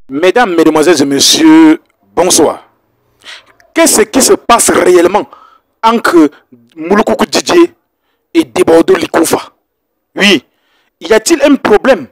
Mesdames, Mesdemoiselles et Messieurs, bonsoir. Qu'est-ce qui se passe réellement entre Moulokoukou Didier et Debordo Likoufa? Oui, y a-t-il un problème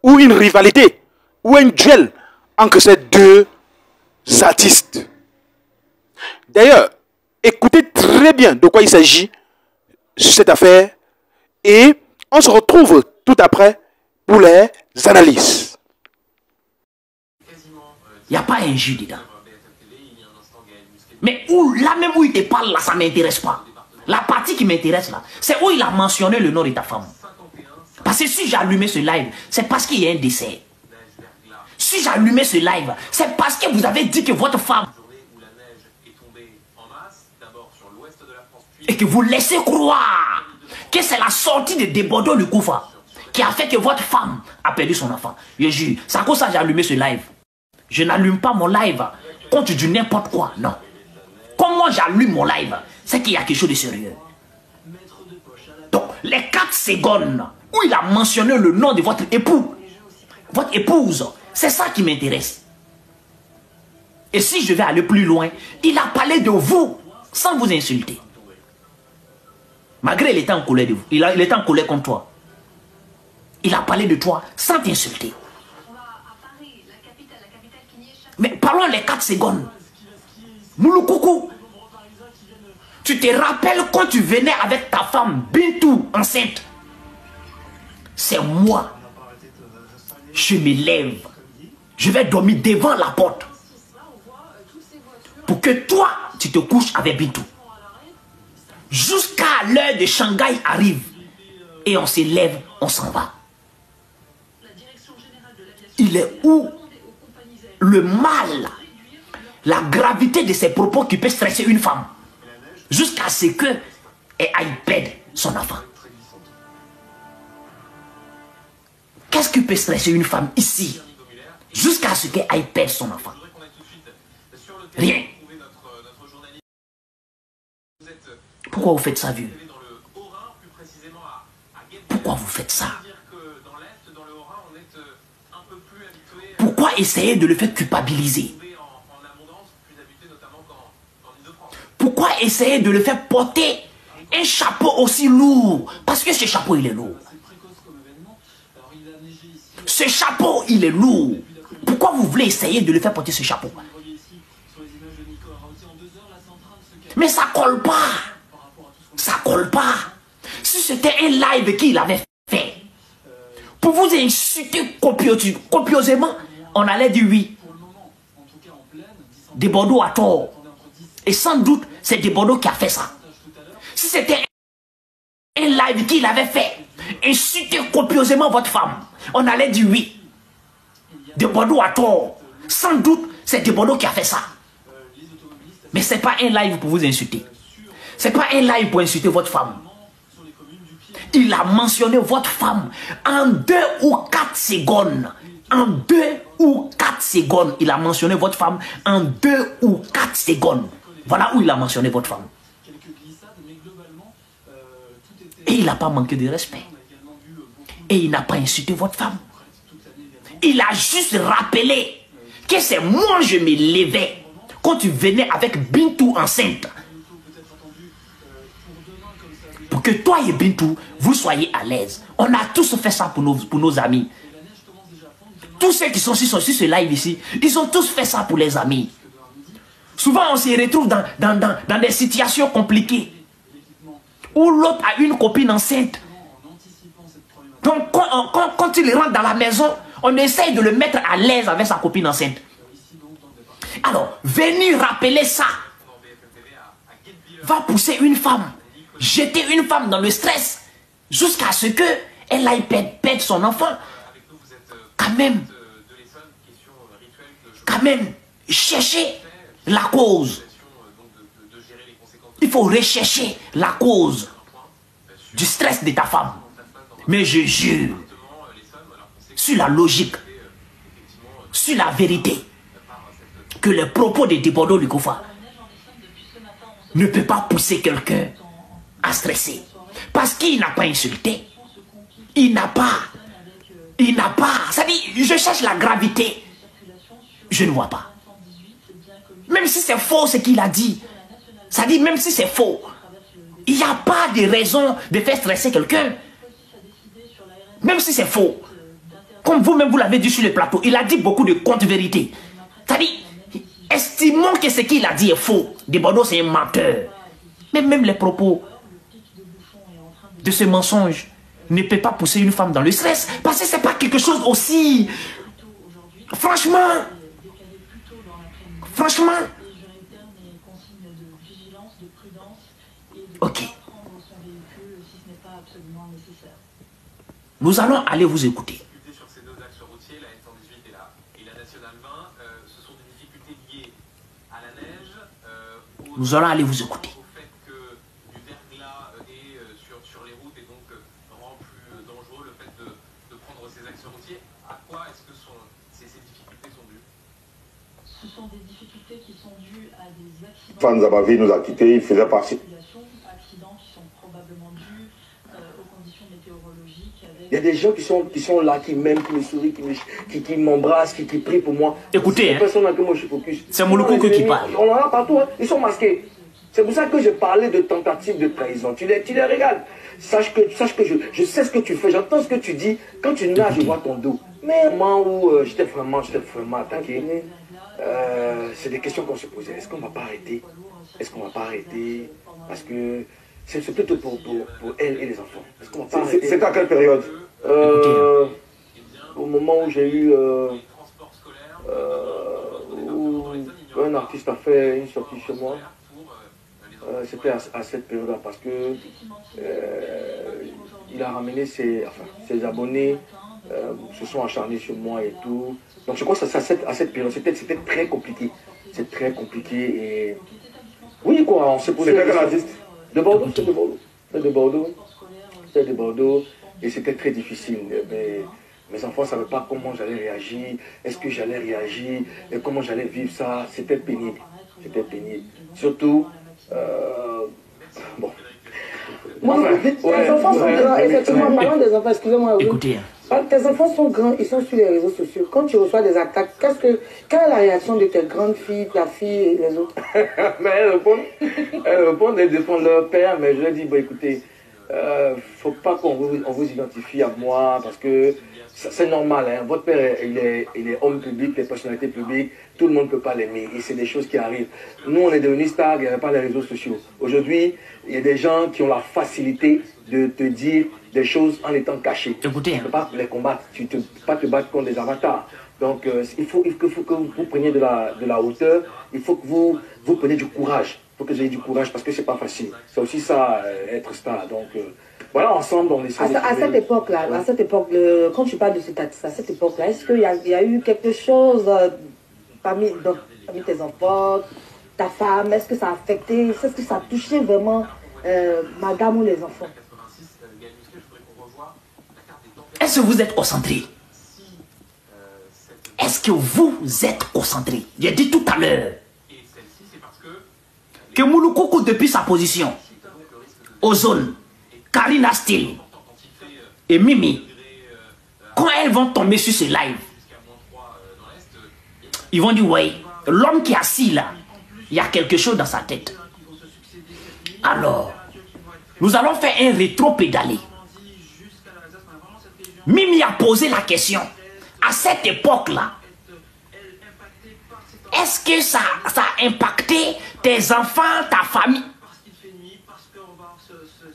ou une rivalité ou un duel entre ces deux artistes? D'ailleurs, écoutez très bien de quoi il s'agit sur cette affaire et on se retrouve tout après pour les analyses. Il n'y a pas un jus dedans. Mais où, là même où il te parle, là, ça ne m'intéresse pas. La partie qui m'intéresse, là, c'est où il a mentionné le nom de ta femme. Parce que si j'ai allumé ce live, c'est parce qu'il y a un décès. Si j'ai allumé ce live, c'est parce que vous avez dit que votre femme... Et que vous laissez croire que c'est la sortie de Debordo Likoufa qui a fait que votre femme a perdu son enfant. Je jure, c'est à cause ça que j'ai allumé ce live. Je n'allume pas mon live contre du n'importe quoi, non. Comme moi j'allume mon live, c'est qu'il y a quelque chose de sérieux. Donc, les 4 secondes où il a mentionné le nom de votre époux, votre épouse, c'est ça qui m'intéresse. Et si je vais aller plus loin, il a parlé de vous sans vous insulter. Malgré il était en colère de vous, il était en colère contre toi. Il a parlé de toi sans t'insulter. Mais parlons les 4 secondes. Moulokoukou, tu te rappelles quand tu venais avec ta femme Bintou enceinte? C'est moi. Je me lève. Je vais dormir devant la porte. Pour que toi, tu te couches avec Bintou. Jusqu'à l'heure de Shanghai arrive. Et on se lève, on s'en va. Il est où le mal, la gravité de ses propos qui peut stresser une femme jusqu'à ce qu'elle aille perdre son enfant? Qu'est-ce qui peut stresser une femme ici jusqu'à ce qu'elle aille perdre son enfant? Rien. Pourquoi vous faites ça, vieux? Pourquoi vous faites ça? Pourquoi essayer de le faire culpabiliser? Pourquoi essayer de le faire porter un chapeau aussi lourd? Parce que ce chapeau, il est lourd. Ce chapeau, il est lourd. Pourquoi vous voulez essayer de le faire porter ce chapeau? Mais ça colle pas. Ça colle pas. Si c'était un live qu'il avait fait, pour vous insulter copieusement, on allait dire oui. Debordo a tort. Et sans doute, c'est Debordo qui a fait ça. Si c'était un live qu'il avait fait, insulter copieusement votre femme, on allait dire oui. Debordo a tort. Sans doute, c'est Debordo qui a fait ça. Mais ce n'est pas un live pour vous insulter. Ce n'est pas un live pour insulter votre femme. Il a mentionné votre femme en 2 ou 4 secondes. En 2 ou 4 secondes. Il a mentionné votre femme en 2 ou 4 secondes. Voilà où il a mentionné votre femme. Et il n'a pas manqué de respect. Et il n'a pas insulté votre femme. Il a juste rappelé que c'est moi je me levais quand tu venais avec Bintou enceinte. Pour que toi et Bintou, vous soyez à l'aise. On a tous fait ça pour nos amis. Tous ceux qui sont sur ce live ici, ils ont tous fait ça pour les amis. Souvent, on se retrouve dans des situations compliquées. Où l'autre a une copine enceinte. Donc, quand il rentre dans la maison, on essaye de le mettre à l'aise avec sa copine enceinte. Alors, venir rappeler ça va pousser une femme, jeter une femme dans le stress jusqu'à ce qu'elle aille perdre son enfant. Quand même, chercher la cause. Il faut rechercher la cause du stress de ta femme. Mais je jure, sur la logique, sur la vérité, que les propos de Debordo Likoufa ne peut pas pousser quelqu'un à stresser. Parce qu'il n'a pas insulté. Il n'a pas. Ça dit, je cherche la gravité. Je ne vois pas. Même si c'est faux ce qu'il a dit, ça dit même si c'est faux, il n'y a pas de raison de faire stresser quelqu'un. Même si c'est faux. Comme vous-même vous l'avez dit sur le plateau, il a dit beaucoup de contre-vérités. C'est-à-dire, estimons que ce qu'il a dit est faux. Desbordeaux, c'est un menteur. Mais même les propos de ce mensonge ne peuvent pas pousser une femme dans le stress. Parce que ce n'est pas quelque chose aussi... Franchement... Ok. Nous allons aller vous écouter. Nous allons aller vous écouter. Zabavi nous a quittés, il faisait partie. Il y a des gens qui sont là, qui m'aiment, qui me sourient, qui m'embrassent, qui prient pour moi. Écoutez, c'est Mouloukoukou qui parle. On en a partout, hein. Ils sont masqués. C'est pour ça que je parlais de tentative de trahison. Tu les regardes. Sache que je sais ce que tu fais, j'entends ce que tu dis. Quand tu nages, je vois ton dos. Mais au moment où j'étais vraiment attaqué, c'est des questions qu'on se posait. Est-ce qu'on ne va pas arrêter? Est-ce qu'on ne va pas arrêter? Parce que c'est plutôt pour elle et les enfants. C'est à quelle période? Au moment où j'ai eu... où un artiste a fait une sortie chez moi. C'était à cette période-là parce que il a ramené ses abonnés, se sont acharnés sur moi et tout. Donc je crois que c'est à cette période, c'était très compliqué. C'est très compliqué et... Oui quoi, on s'est posé... C'était quel artiste? De Bordeaux, c'était de Bordeaux. C'était de Bordeaux et c'était très difficile. Mais mes enfants ne savaient pas comment j'allais réagir, est-ce que j'allais réagir, et comment j'allais vivre ça. C'était pénible. C'était pénible. Surtout... bon. Tes enfants sont grands, effectivement, parlant des enfants, excusez-moi. Écoutez. Tes enfants sont grands, ils sont sur les réseaux sociaux. Quand tu reçois des attaques, quelle est la réaction de tes grandes filles, ta fille et les autres? Mais elles répondent, elles défendent leur père, mais je leur dis, bon écoutez, faut pas qu'on vous identifie à moi, parce que c'est normal, hein. Votre père, il est homme public, les personnalités publiques, tout le monde ne peut pas l'aimer, et c'est des choses qui arrivent. Nous, on est devenus stars, il n'y avait pas les réseaux sociaux. Aujourd'hui, il y a des gens qui ont la facilité de te dire des choses en étant cachés. Écoutez, tu ne peux pas les combattre, tu ne peux pas te battre contre des avatars. Donc, il faut que vous preniez de la hauteur, il faut que vous preniez du courage. Il faut que vous ayez du courage, parce que c'est pas facile. C'est aussi ça, être star. Donc, voilà, ensemble, on essaie à cette époque-là, ouais. À cette époque, quand tu parles de cet artiste, à cette époque-là, est-ce qu'il y a eu quelque chose parmi tes enfants, ta femme, est-ce que ça a affecté, est-ce que ça a touché vraiment madame ou les enfants? Est-ce que vous êtes concentré? Est-ce que vous êtes concentré? J'ai dit tout à l'heure que Mouloukoukou, depuis sa position, Ozone, Karina Steele et Mimi, quand elles vont tomber sur ce live, ils vont dire, ouais, l'homme qui est assis là, il y a quelque chose dans sa tête. Alors, nous allons faire un rétro-pédalé. Mimi a posé la question, à cette époque-là, est-ce que ça a impacté tes enfants, ta famille?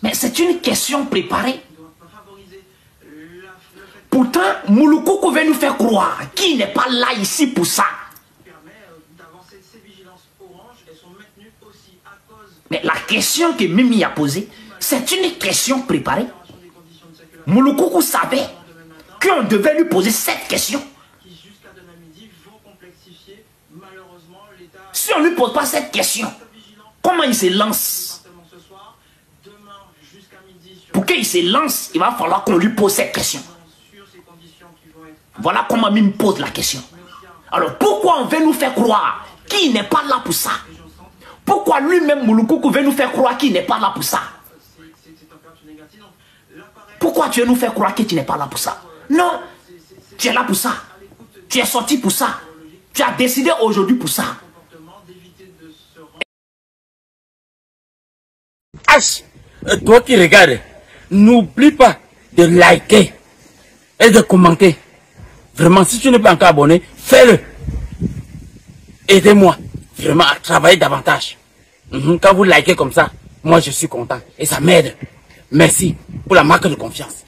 Mais c'est une question préparée. Pourtant, Mouloukoukou veut nous faire croire qu'il n'est pas là ici pour ça. Mais la question que Mimi a posée, c'est une question préparée. Mouloukoukou savait qu'on devait lui poser cette question. Si on ne lui pose pas cette question, comment il se lance? Pour qu'il se lance, il va falloir qu'on lui pose cette question. Voilà comment Mimi pose la question. Alors pourquoi on veut nous faire croire qu'il n'est pas là pour ça? Pourquoi lui-même Mouloukoukou veut nous faire croire qu'il n'est pas là pour ça? Pourquoi tu veux nous faire croire que tu n'es pas là pour ça? Non, tu es là pour ça. Tu es sorti pour ça. Tu as décidé aujourd'hui pour ça. H, toi qui regardes, n'oublie pas de liker et de commenter. Vraiment, si tu n'es pas encore abonné, fais-le. Aidez-moi vraiment à travailler davantage. Quand vous likez comme ça, moi je suis content et ça m'aide. Merci pour la marque de confiance.